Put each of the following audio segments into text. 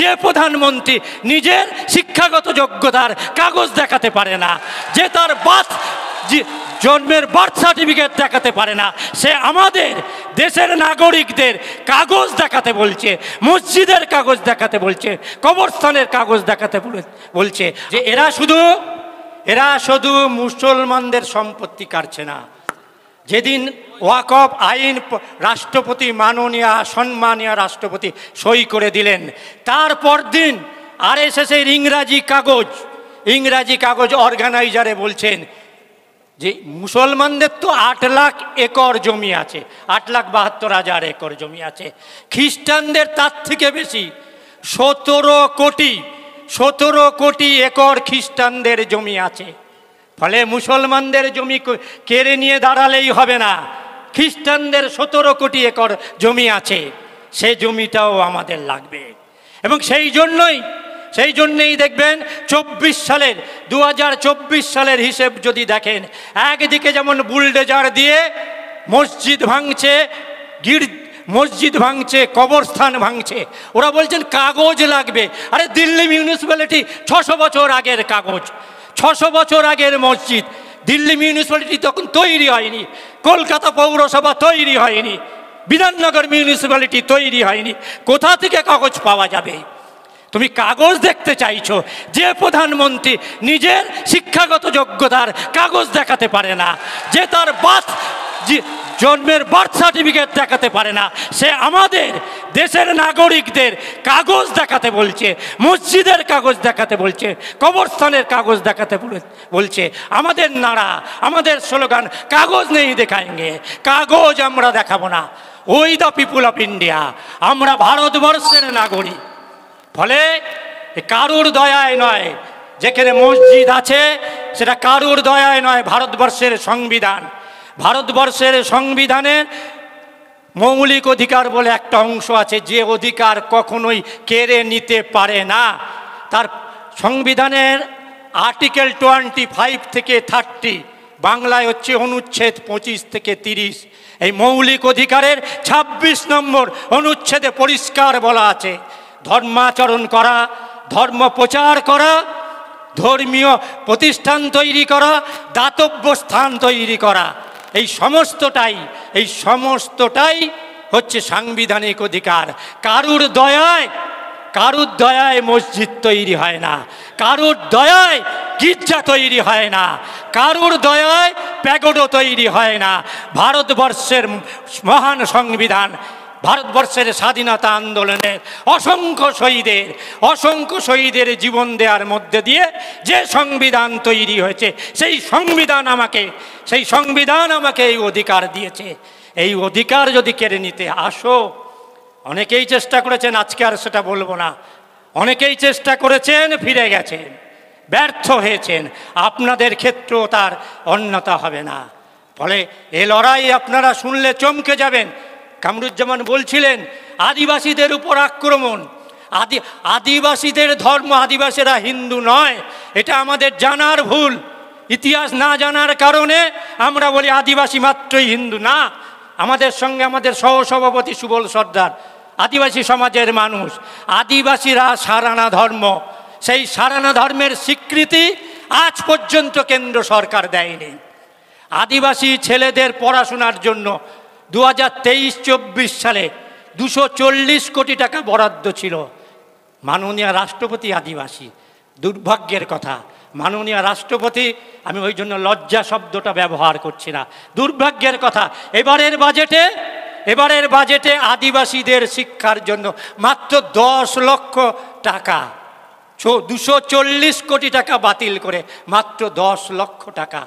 যে প্রধানমন্ত্রী নিজের শিক্ষাগত যোগ্যতার কাগজ দেখাতে পারে না, যে তার জন্মের বার্থ সার্টিফিকেট দেখাতে পারে না, সে আমাদের দেশের নাগরিকদের কাগজ দেখাতে বলছে, মসজিদের কাগজ দেখাতে বলছে, কবরস্থানের কাগজ দেখাতে বলছে। যে এরা শুধু মুসলমানদের সম্পত্তি কাটছে না। যেদিন ওয়াকফ আইন রাষ্ট্রপতি সম্মানীয় রাষ্ট্রপতি সই করে দিলেন, তারপর দিন আরএসএসের ইংরাজি কাগজ অর্গানাইজারে বলছেন যে মুসলমানদের তো 8 লাখ একর জমি আছে, 8,72,000 একর জমি আছে। খ্রিস্টানদের তার থেকে বেশি 17 কোটি একর খ্রিস্টানদের জমি আছে। ফলে মুসলমানদের জমি কেড়ে নিয়ে দাঁড়ালেই হবে না, খ্রিস্টানদের 17 কোটি একর জমি আছে, সেই জমিটাও আমাদের লাগবে। এবং সেই জন্যই দেখবেন 2024 সালের হিসেব যদি দেখেন, একদিকে যেমন বুলডোজার দিয়ে মসজিদ ভাঙছে, কবরস্থান ভাঙছে, ওরা বলছেন কাগজ লাগবে। আরে দিল্লি মিউনিসিপ্যালিটি 600 বছর আগের কাগজ, 600 বছর আগের মসজিদ। দিল্লি মিউনিসিপ্যালিটি তখন তৈরি হয়নি, কলকাতা পৌরসভা তৈরি হয়নি, বিধাননগর মিউনিসিপ্যালিটি তৈরি হয়নি, কোথা থেকে কাগজ পাওয়া যাবে? তুমি কাগজ দেখতে চাইছো, যে প্রধানমন্ত্রী নিজের শিক্ষাগত যোগ্যতার কাগজ দেখাতে পারে না, যে তার জন্মের বার্থ সার্টিফিকেট দেখাতে পারে না, সে আমাদের দেশের নাগরিকদের কাগজ দেখাতে বলছে, মসজিদের কাগজ দেখাতে বলছে, কবরস্থানের কাগজ দেখাতে বলছে। আমাদের স্লোগান কাগজ নেই দেখাएंगे, কাগজ আমরা দেখাবো না। ওই দ্য পিপুল অফ ইন্ডিয়া, আমরা ভারতবর্ষের নাগরিক। ফলে কারুর দয়ায় নয়, যেখানে মসজিদ আছে সেটা কারুর দয়ায় নয়, ভারতবর্ষের সংবিধানের মৌলিক অধিকার বলে একটা অংশ আছে, যে অধিকার কখনোই কেড়ে নিতে পারে না। তার সংবিধানের আর্টিকেল 25 থেকে 30, বাংলায় হচ্ছে অনুচ্ছেদ 25 থেকে 30, এই মৌলিক অধিকারের 26 নম্বর অনুচ্ছেদে পরিষ্কার বলা আছে, ধর্মাচরণ করা, ধর্ম প্রচার করা, ধর্মীয় প্রতিষ্ঠান তৈরি করা, দাতব্য স্থান তৈরি করা, এই সমস্তটাই হচ্ছে সাংবিধানিক অধিকার। কারুর দয়ায় মসজিদ তৈরি হয় না, কারুর দয়ায় গির্জা তৈরি হয় না, কারুর দয়ায় প্যাগোডো তৈরি হয় না। ভারতবর্ষের মহান সংবিধান, ভারতবর্ষের স্বাধীনতা আন্দোলনের অসংখ্য শহীদের জীবন দেওয়ার মধ্যে দিয়ে যে সংবিধান তৈরি হয়েছে, সেই সংবিধান আমাকে এই অধিকার দিয়েছে। এই অধিকার যদি কেড়ে নিতে আসো, অনেকেই চেষ্টা করেছেন, আজকে আর সেটা বলবো না, অনেকেই চেষ্টা করেছেন, ফিরে গেছেন, ব্যর্থ হয়েছেন। আপনাদের ক্ষেত্রেও তার অন্যথা হবে না। ফলে এ লড়াই আপনারা শুনলে চমকে যাবেন। কামরুজ্জামান বলছিলেন আদিবাসীদের উপর আক্রমণ, আদিবাসীদের ধর্ম, আদিবাসীরা হিন্দু নয়, এটা আমাদের জানার ভুল। ইতিহাস না জানার কারণে আমরা বলি আদিবাসী মাত্রই হিন্দু। না, আমাদের সঙ্গে আমাদের সহসভাপতি সুবল সর্দার আদিবাসী সমাজের মানুষ। আদিবাসীরা সারানা ধর্ম, সেই সারানা ধর্মের স্বীকৃতি আজ পর্যন্ত কেন্দ্র সরকার দেয়নি। আদিবাসী ছেলেদের পড়াশোনার জন্য 2023-24 সালে 240 কোটি টাকা বরাদ্দ ছিল। মাননীয় রাষ্ট্রপতি আদিবাসী, দুর্ভাগ্যের কথা, মাননীয় রাষ্ট্রপতি, আমি ওই জন্য লজ্জা শব্দটা ব্যবহার করছি না, দুর্ভাগ্যের কথা, এবারের বাজেটে আদিবাসীদের শিক্ষার জন্য মাত্র 10 লক্ষ টাকা, 240 কোটি টাকা বাতিল করে মাত্র 10 লক্ষ টাকা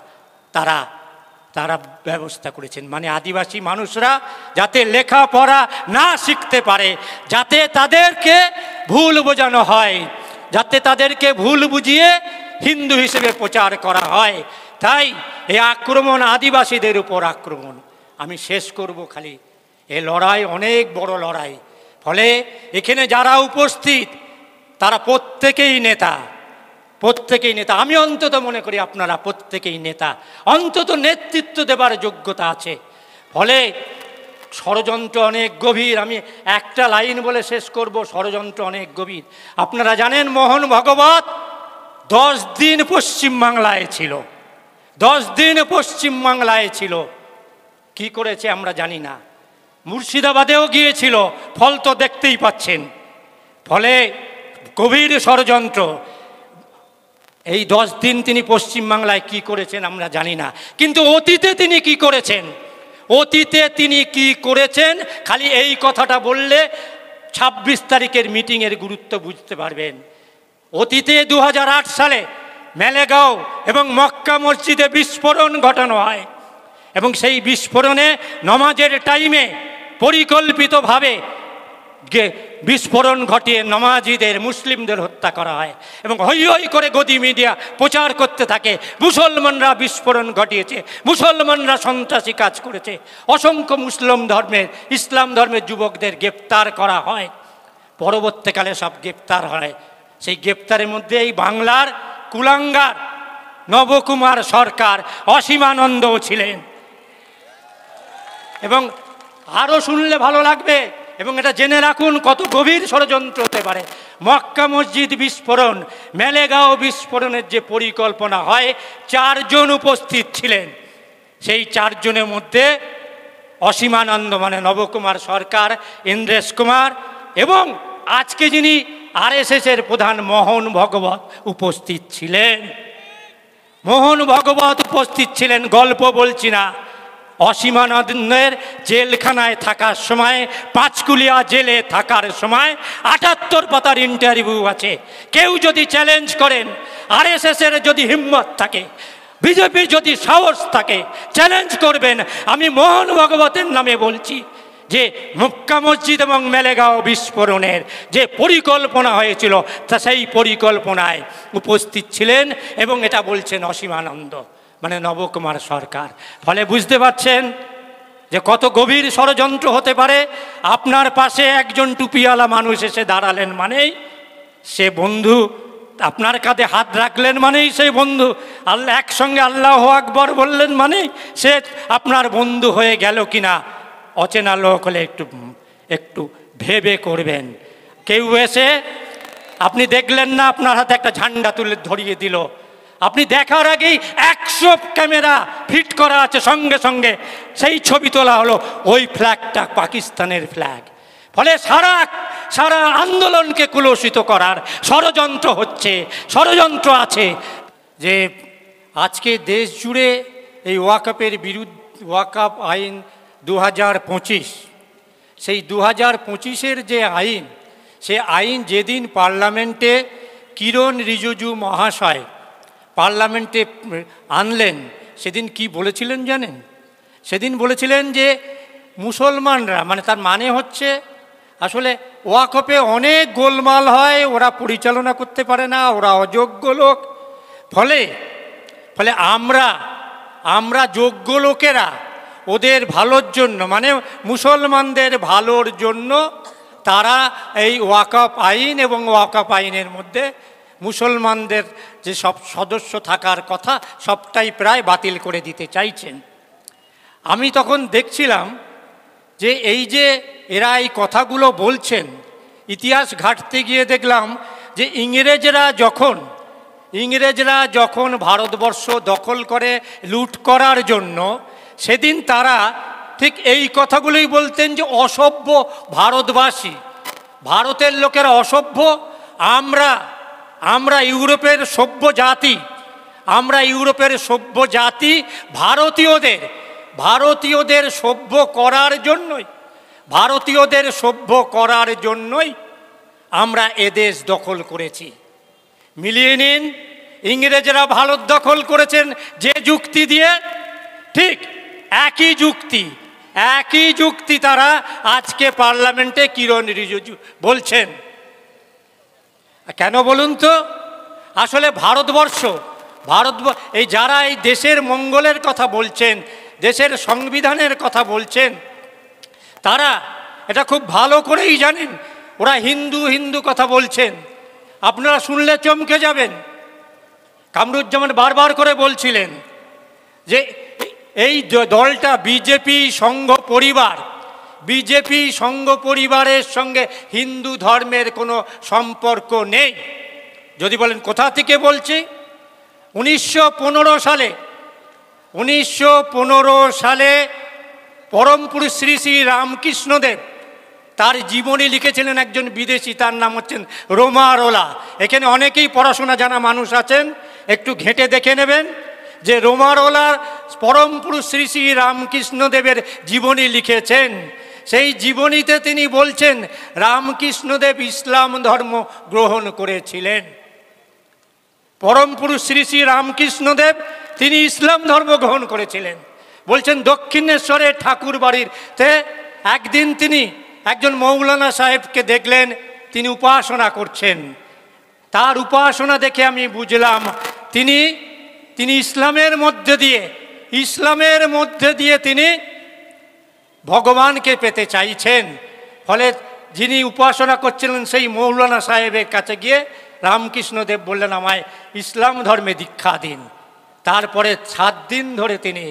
তারা ব্যবস্থা করেছেন। মানে আদিবাসী মানুষরা যাতে লেখাপড়া না শিখতে পারে, যাতে তাদেরকে ভুল বোঝানো হয়, যাতে তাদেরকে ভুল বুঝিয়ে হিন্দু হিসেবে প্রচার করা হয়। তাই এই আক্রমণ আদিবাসীদের উপর আক্রমণ। আমি শেষ করব খালি, এ লড়াই অনেক বড় লড়াই। ফলে এখানে যারা উপস্থিত তারা প্রত্যেকেই নেতা। আমি অন্তত মনে করি আপনারা প্রত্যেকেই নেতা, অন্তত নেতৃত্ব দেবার যোগ্যতা আছে। ফলে ষড়যন্ত্র অনেক গভীর। আমি একটা লাইন বলে শেষ করব, ষড়যন্ত্র অনেক গভীর। আপনারা জানেন মোহন ভগবত 10 দিন পশ্চিমবাংলায় ছিল, 10 দিন পশ্চিমবাংলায় ছিল। কি করেছে আমরা জানি না। মুর্শিদাবাদেও গিয়েছিল, ফল তো দেখতেই পাচ্ছেন। ফলে গভীর ষড়যন্ত্র। এই 10 দিন তিনি পশ্চিমবাংলায় কি করেছেন আমরা জানি না, কিন্তু অতীতে তিনি কি করেছেন, অতীতে তিনি কি করেছেন খালি এই কথাটা বললে 26 তারিখের মিটিংয়ের গুরুত্ব বুঝতে পারবেন। অতীতে 2008 সালে মেলেগাঁও এবং মক্কা মসজিদে বিস্ফোরণ ঘটানো হয় এবং সেই বিস্ফোরণে নমাজের টাইমে পরিকল্পিতভাবে বিস্ফোরণ ঘটিয়ে নমাজিদের, মুসলিমদের হত্যা করা হয় এবং হই হই করে গদি মিডিয়া প্রচার করতে থাকে মুসলমানরা বিস্ফোরণ ঘটিয়েছে, মুসলমানরা সন্ত্রাসী কাজ করেছে। অসংখ্য ইসলাম ধর্মের যুবকদের গ্রেপ্তার করা হয়। পরবর্তীকালে সব গ্রেপ্তার হয়। সেই গ্রেপ্তারের মধ্যে এই বাংলার কুলাঙ্গার নবকুমার সরকার, অসীমানন্দও ছিলেন। এবং আরও শুনলে ভালো লাগবে এবং এটা জেনে রাখুন কত গভীর ষড়যন্ত্র হতে পারে। মক্কা মসজিদ বিস্ফোরণ, মেলেগাঁও বিস্ফোরণের যে পরিকল্পনা হয়, 4 জন উপস্থিত ছিলেন। সেই 4 জনের মধ্যে অসীমানন্দ মানে নবকুমার সরকার, ইন্দ্রেশ কুমার এবং আজকে যিনি RSS-এর প্রধান মোহন ভগবত উপস্থিত ছিলেন। মোহন ভগবত উপস্থিত ছিলেন, গল্প বলছি না। অসীমানন্দের জেলখানায় থাকার সময়, পাঁচকুলিয়া জেলে থাকার সময় 78 পাতার ইন্টারভিউ আছে। কেউ যদি চ্যালেঞ্জ করেন, RSS-এর যদি হিম্মত থাকে, বিজেপির যদি সাহস থাকে, চ্যালেঞ্জ করবেন। আমি মোহন ভগবতের নামে বলছি যে মক্কা মসজিদ এবং মেলেগাঁও বিস্ফোরণের যে পরিকল্পনা হয়েছিল, তা সেই পরিকল্পনায় উপস্থিত ছিলেন এবং এটা বলছেন অসীমানন্দ মানে নবকুমার সরকার। ফলে বুঝতে পারছেন যে কত গভীর ষড়যন্ত্র হতে পারে। আপনার পাশে একজন টুপিওয়ালা মানুষ এসে দাঁড়ালেন মানেই সে বন্ধু, আপনার কাঁধে হাত রাখলেন মানেই সেই বন্ধু, আল্লাহ একসঙ্গে আল্লাহু আকবার বললেন মানেই সে আপনার বন্ধু হয়ে গেল কিনা অচেনা লোক হলে একটু ভেবে করবেন। কেউ এসে আপনি দেখলেন না, আপনার হাতে একটা ঝান্ডা তুলে ধরিয়ে দিল, আপনি দেখার আগেই 100 ক্যামেরা ফিট করা আছে, সঙ্গে সঙ্গে সেই ছবি তোলা হলো, ওই ফ্ল্যাগটা পাকিস্তানের ফ্ল্যাগ। ফলে সারা আন্দোলনকে কুলসিত করার ষড়যন্ত্র হচ্ছে, ষড়যন্ত্র আছে। যে আজকে দেশ জুড়ে এই ওয়াকফের বিরুদ্ধে, ওয়াকফ আইন 2025, সেই 2025-এর যে আইন, সে আইন যেদিন পার্লামেন্টে কিরণ রিজিজু মহাশয় পার্লামেন্টে আনলেন, সেদিন কি বলেছিলেন জানেন? সেদিন বলেছিলেন যে মুসলমানরা, মানে তার মানে হচ্ছে আসলে ওয়াকফে অনেক গোলমাল হয়, ওরা পরিচালনা করতে পারে না, ওরা অযোগ্য লোক। ফলে আমরা যোগ্য লোকেরা ওদের ভালোর জন্য, মানে মুসলমানদের ভালোর জন্য তারা এই ওয়াকফ আইন এবং ওয়াকফ আইনের মধ্যে মুসলমানদের যে সব সদস্য থাকার কথা সবটাই প্রায় বাতিল করে দিতে চাইছেন। আমি তখন দেখছিলাম যে এই যে এরা এই কথাগুলো বলছেন, ইতিহাস ঘাঁটতে গিয়ে দেখলাম যে ইংরেজরা যখন ভারতবর্ষ দখল করে লুট করার জন্য, সেদিন তারা ঠিক এই কথাগুলোই বলতেন যে অসভ্য ভারতবাসী, ভারতের লোকেরা অসভ্য, আমরা ইউরোপের সভ্য জাতি, ভারতীয়দের সভ্য করার জন্যই আমরা এদেশ দখল করেছি। মিলিয়ে নিন, ইংরেজরা ভারত দখল করেছেন যে যুক্তি দিয়ে, ঠিক একই যুক্তি তারা আজকে পার্লামেন্টে কিরণ রিজিজু বলছেন। কেন বলুন তো? আসলে ভারতবর্ষ এই যারা এই দেশের মঙ্গলের কথা বলছেন, দেশের সংবিধানের কথা বলছেন, তারা এটা খুব ভালো করেই জানেন। ওরা হিন্দু কথা বলছেন, আপনারা শুনলে চমকে যাবেন। কামরুজ্জামান বারবার করে বলছিলেন যে এই দলটা বিজেপি সংঘ পরিবার, বিজেপি সংঘ পরিবারের সঙ্গে হিন্দু ধর্মের কোনো সম্পর্ক নেই। যদি বলেন কোথা থেকে বলছি, 1915 সালে পরম পুরুষ শ্রী শ্রী রামকৃষ্ণদেব তার জীবনী লিখেছিলেন একজন বিদেশি, তার নাম হচ্ছেন রোমারোলা। এখানে অনেকেই পড়াশোনা জানা মানুষ আছেন, একটু ঘেঁটে দেখে নেবেন যে রোমারোলার পরম পুরুষ শ্রী শ্রী রামকৃষ্ণদেবের জীবনী লিখেছেন। সেই জীবনীতে তিনি বলছেন রামকৃষ্ণদেব ইসলাম ধর্ম গ্রহণ করেছিলেন। পরম পুরুষ শ্রী শ্রী রামকৃষ্ণদেব তিনি ইসলাম ধর্ম গ্রহণ করেছিলেন। বলছেন দক্ষিণেশ্বরের ঠাকুর বাড়িতে একদিন তিনি একজন মৌলানা সাহেবকে দেখলেন, তিনি উপাসনা করছেন। তার উপাসনা দেখে আমি বুঝলাম তিনি ইসলামের মধ্যে দিয়ে তিনি ভগবানকে পেতে চাইছেন। ফলে যিনি উপাসনা করছিলেন সেই মৌলানা সাহেবের কাছে গিয়ে রামকৃষ্ণদেব বললেন, আমায় ইসলাম ধর্মে দীক্ষা দিন। তারপরে 7 দিন ধরে তিনি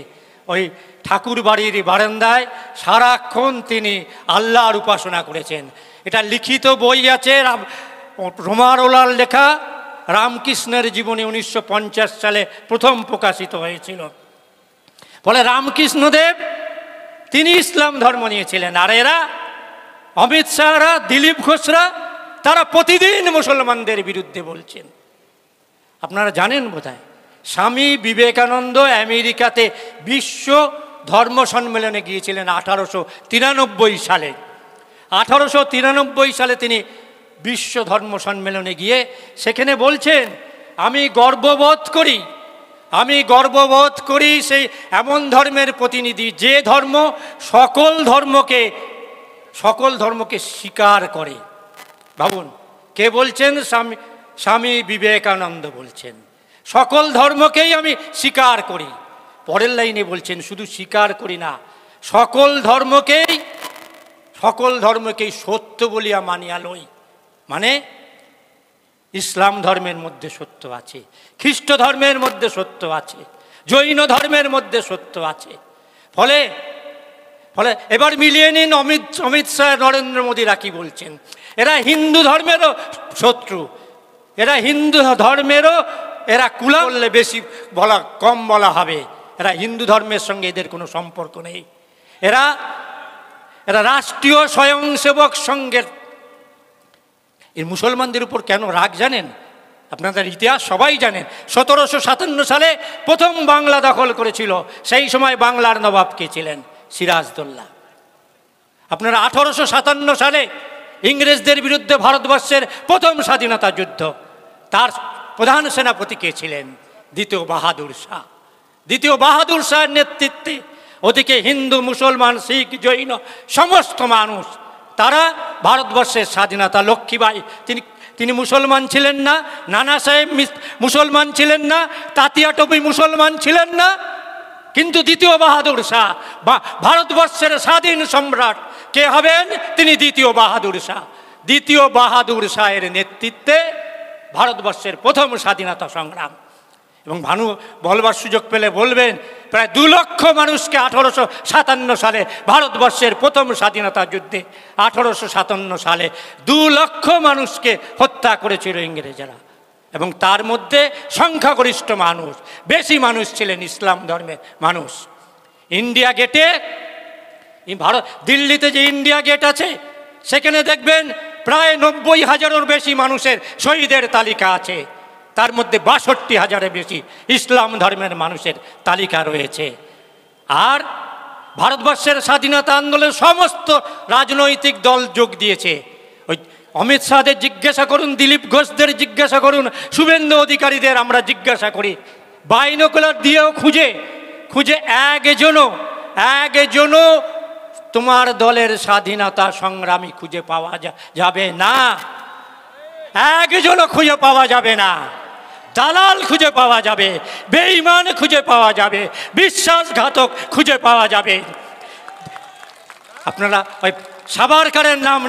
ওই ঠাকুর বাড়ির বারান্দায় সারাক্ষণ তিনি আল্লাহর উপাসনা করেছেন। এটা লিখিত বই আছে, রোমারোলার লেখা রামকৃষ্ণের জীবনী 1950 সালে প্রথম প্রকাশিত হয়েছিল। ফলে রামকৃষ্ণদেব তিনি ইসলাম ধর্ম নিয়েছিলেন। আর এরা অমিত শাহরা, দিলীপ ঘোষরা, তারা প্রতিদিন মুসলমানদের বিরুদ্ধে বলছেন। আপনারা জানেন বোধহয় স্বামী বিবেকানন্দ আমেরিকাতে বিশ্ব ধর্ম সম্মেলনে গিয়েছিলেন 1893 সালে। 1893 সালে তিনি বিশ্ব ধর্ম সম্মেলনে গিয়ে সেখানে বলছেন, আমি গর্ববোধ করি সেই এমন ধর্মের প্রতিনিধি যে ধর্ম সকল ধর্মকে স্বীকার করে। ভাবুন, কে বলছেন? স্বামী বিবেকানন্দ বলছেন সকল ধর্মকেই আমি স্বীকার করি। পরের লাইনে বলছেন শুধু স্বীকার করি না, সকল ধর্মকেই সত্য বলিয়া মানিয়া লই। মানে ইসলাম ধর্মের মধ্যে সত্য আছে, খ্রিস্ট ধর্মের মধ্যে সত্য আছে, জৈন ধর্মের মধ্যে সত্য আছে। ফলে এবার মিলিয়ে নিন অমিত শাহ, নরেন্দ্র মোদীরা কি বলছেন। এরা হিন্দু ধর্মেরও শত্রু, এরা কুলা বললে বেশি বলা কম বলা হবে। এরা হিন্দু ধর্মের সঙ্গে এদের কোনো সম্পর্ক নেই। এরা রাষ্ট্রীয় স্বয়ংসেবক সংঘের। এই মুসলমানদের উপর কেন রাগ জানেন? আপনাদের ইতিহাস সবাই জানেন। 1757 সালে প্রথম বাংলা দখল করেছিল, সেই সময় বাংলার নবাব কে ছিলেন? সিরাজদৌল্লা। আপনারা 1857 সালে ইংরেজদের বিরুদ্ধে ভারতবর্ষের প্রথম স্বাধীনতা যুদ্ধ, তার প্রধান সেনাপতি কে ছিলেন? দ্বিতীয় বাহাদুর শাহের নেতৃত্বে ওদিকে হিন্দু, মুসলমান, শিখ, জৈন সমস্ত মানুষ তারা ভারতবর্ষের স্বাধীনতা। লক্ষ্মীবাই তিনি মুসলমান ছিলেন না, নানা সাহেব মুসলমান ছিলেন না, তাতিয়া টুপি মুসলমান ছিলেন না, কিন্তু দ্বিতীয় বাহাদুর শাহ ভারতবর্ষের স্বাধীন সম্রাট কে হবেন? তিনি দ্বিতীয় বাহাদুর শাহের নেতৃত্বে ভারতবর্ষের প্রথম স্বাধীনতা সংগ্রাম। এবং ভানু বলবার সুযোগ পেলে বলবেন, প্রায় 2 লক্ষ মানুষকে 1857 সালে ভারতবর্ষের প্রথম স্বাধীনতা যুদ্ধে 1857 সালে 2 লক্ষ মানুষকে হত্যা করেছিল ইংরেজরা। এবং তার মধ্যে সংখ্যাগরিষ্ঠ মানুষ, বেশি মানুষ ছিলেন ইসলাম ধর্মের মানুষ। ইন্ডিয়া গেটে, দিল্লিতে যে ইন্ডিয়া গেট আছে সেখানে দেখবেন প্রায় 90,000-এর বেশি মানুষের শহীদের তালিকা আছে। তার মধ্যে 62,000-এর বেশি ইসলাম ধর্মের মানুষের তালিকা রয়েছে। আর ভারতবর্ষের স্বাধীনতা আন্দোলনে সমস্ত রাজনৈতিক দল যোগ দিয়েছে। ওই অমিত শাহদের জিজ্ঞাসা করুন, দিলীপ ঘোষদের জিজ্ঞাসা করুন, শুভেন্দু অধিকারীদের আমরা জিজ্ঞাসা করি, বাইনোকুলার দিয়েও খুঁজে একজনও তোমার দলের স্বাধীনতা সংগ্রামী খুঁজে পাওয়া যাবে না। একজনও খুঁজে পাওয়া যাবে না। দালাল খুঁজে পাওয়া যাবে, বেঈমান খুঁজে পাওয়া যাবে, বিশ্বাসঘাতক খুঁজে পাওয়া যাবে। আপনারা ওই সাভারকারের নাম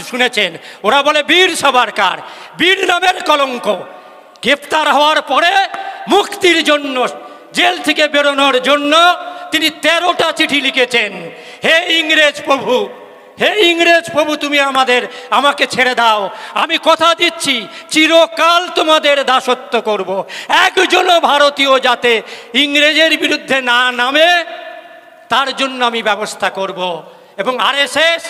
শুনেছেন, ওরা বলে বীর সাভারকার, বীর নামের কলঙ্ক। গ্রেপ্তার হওয়ার পরে মুক্তির জন্য, জেল থেকে বেরোনোর জন্য তিনি 13টা চিঠি লিখেছেন। হে ইংরেজ প্রভু, হে ইংরেজ প্রভু, তুমি আমাকে ছেড়ে দাও, আমি কথা দিচ্ছি চিরকাল তোমাদের দাসত্ব করব। একজনও ভারতীয় যাতে ইংরেজের বিরুদ্ধে না নামে তার জন্য আমি ব্যবস্থা করব। এবং আরএসএস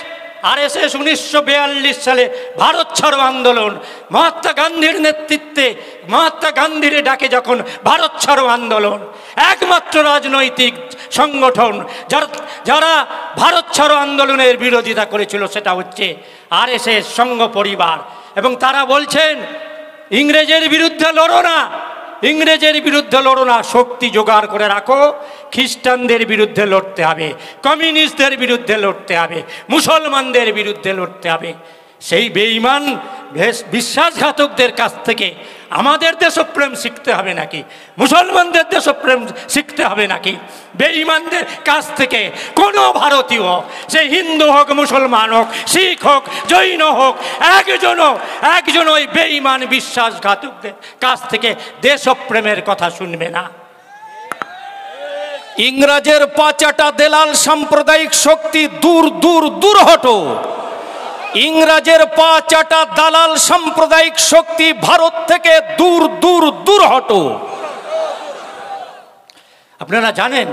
1942 সালে ভারত ছাড়ো আন্দোলন, মহাত্মা গান্ধীর নেতৃত্বে, মহাত্মা গান্ধীর ডাকে যখন ভারত ছাড়ো আন্দোলন, একমাত্র রাজনৈতিক সংগঠন যারা ভারত ছাড়ো আন্দোলনের বিরোধিতা করেছিল সেটা হচ্ছে আরএসএস, সংঘ পরিবার। এবং তারা বলছেন ইংরেজের বিরুদ্ধে লড়ো না, ইংরেজের বিরুদ্ধে লড়ো না, শক্তি জোগাড় করে রাখো, খ্রিস্টানদের বিরুদ্ধে লড়তে হবে, কমিউনিস্টদের বিরুদ্ধে লড়তে হবে, মুসলমানদের বিরুদ্ধে লড়তে হবে। সেই বেঈমান বিশ্বাসঘাতকদের কাছ থেকে আমাদের দেশপ্রেম শিখতে হবে নাকি? মুসলমানদের দেশপ্রেম শিখতে হবে নাকি? বেঈমানদের কাছ থেকে কোনো ভারতীয়, সে হিন্দু হোক, মুসলমান হোক, শিখ হোক, জৈন হোক, একজন ওই বেঈমান বিশ্বাসঘাতকদের কাছ থেকে দেশপ্রেমের কথা শুনবে না। ইংরেজের পাচাটা দেলাল সাম্প্রদায়িক শক্তি দূর দূর দূর হটো। ইংরেজের পা চাটা দালাল সাম্প্রদায়িক শক্তি ভারত থেকে দূর দূর দূর হটো। আপনারা জানেন